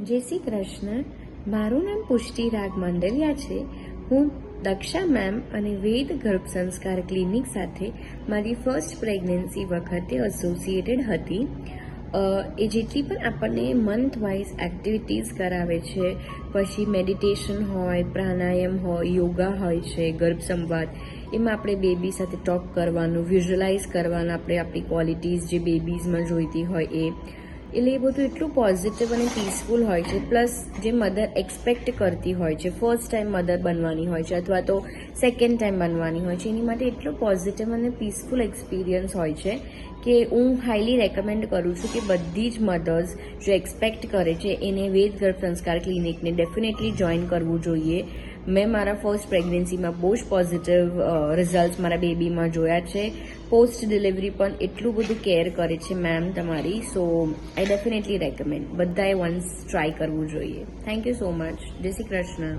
જય શ્રી કૃષ્ણ. મારું નામ પુષ્ટિ રાગ મંડલિયા છે. હું દક્ષા મેમ અને વેદ ગર્ભ સંસ્કાર ક્લિનિક સાથે મારી ફર્સ્ટ પ્રેગ્નન્સી વખતે એસોસિએટેડ હતી. એ જેટલી પણ આપણને મંથ વાઇઝ એક્ટિવિટીઝ કરાવે છે, પછી મેડિટેશન હોય, પ્રાણાયામ હોય, યોગા હોય છે, ગર્ભ સંવાદ, એમાં આપણે બેબી સાથે ટોક કરવાનું, વિઝ્યુઅલાઇઝ કરવાનું, આપણે આપણી ક્વોલિટીઝ જે બેબીઝમાં જોઈતી હોય એટલે એ બધું એટલું પોઝિટિવ અને પીસફુલ હોય છે. પ્લસ જે મધર એક્સપેક્ટ કરતી હોય છે, ફર્સ્ટ ટાઈમ મધર બનવાની હોય છે અથવા તો સેકન્ડ ટાઈમ બનવાની હોય છે, એની માટે એટલો પોઝિટિવ અને પીસફુલ એક્સપિરિયન્સ હોય છે કે હું હાઈલી રેકમેન્ડ કરું છું કે બધી જ મધર્સ જો એક્સપેક્ટ કરે છે એને વેદ ગર્ભ સંસ્કાર ક્લિનિકને ડેફિનેટલી જોઈન કરવું જોઈએ. મેં મારા ફર્સ્ટ પ્રેગ્નન્સીમાં બહુ જ પોઝિટિવ રિઝલ્ટ મારા બેબીમાં જોયા છે. પોસ્ટ ડિલિવરી પણ એટલું બધું કેર કરે છે મેમ તમારી. સો આઈ ડેફિનેટલી રેકમેન્ડ બધાએ વન્સ ટ્રાય કરવું જોઈએ. Thank you so much. જય શ્રી કૃષ્ણ.